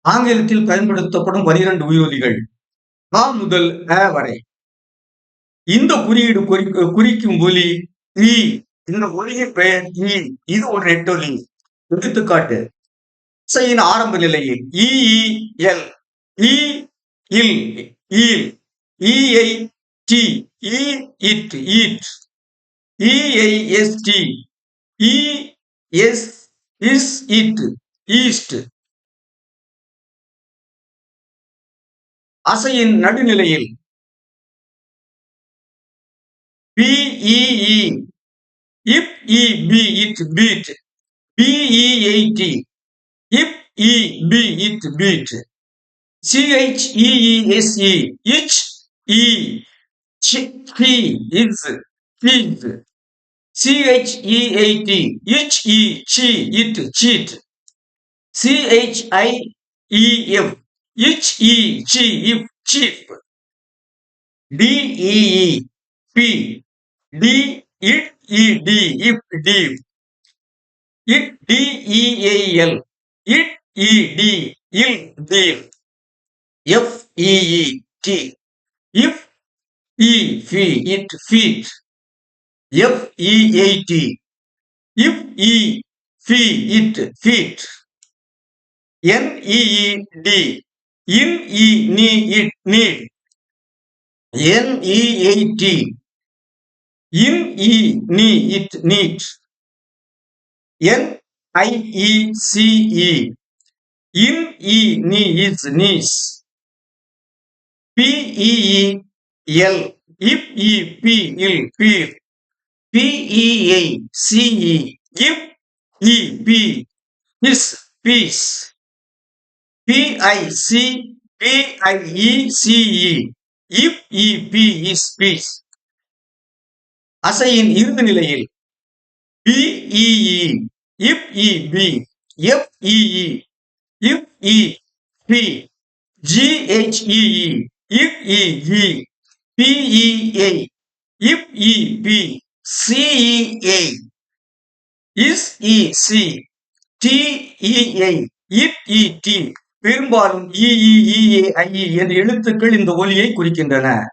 ஆங்கிலத்தில் பயன்படுத்தப்படும் 12 உயிரொலிகள் ஆ முதல் அ வரை. இந்த குறியீடு குறிக்கும் ஒலி ஈ. இந்த ஒலியின் பெயர் ஈ. இது ஒரு நெட்டொலி. எடுத்துக்காட்டு: இசையின் ஆரம்ப நிலையில் ஈ எல், ஈ இல், ஈல், ஈயை டி, ஈ இட், ஈட், ஈயை எஸ் டி, ஈ எஸ் இஸ், இட், ஈஸ்ட். அசையின் நடுநிலையில் பிஇஇ, இப் இ பி இட், பீட், பிஇஐடி, இப் இ பி இட், பீட், சிஹெச்இஇஎஸ்இ, இச் இ, சி இஸ், சீஸ், சிஹெச்இஐடி, இச் இ சி இட், சீட், சிஹெச்ஐஇஎஃப், இச் இ சி இப், சீப், டிஇஇ, பி, டி இட் இ டி, இப், டீப், இட் டிஇஏஎல், இட் இ டி, இல், டீல், எஃப் இஇ டி, இஃப் இ ஃபி, இட், ஃபீட், எஃப் இஐடி, இஃப் இ ஃபி இட், ஃபீட், என்இஇ டி, இன் இ நீ இட், நீட், என்இஐடி, இன் இ நீ இட், need, NIECE, in e ni is, knees, PEEL, if e p il, peer, PEACE, if e p is, peace, PICPIECE, if e p is, peace. அசையின் இறுதி நிலையில் BEE, if e b, FEE, if e p, GHEE, if e g, PEA, if e p, CEA, is e c, TEA, if e t. பெரும்பாலும் EE, EA, IE என்ற எழுத்துக்கள் இந்த ஒலியை குறிக்கின்றன.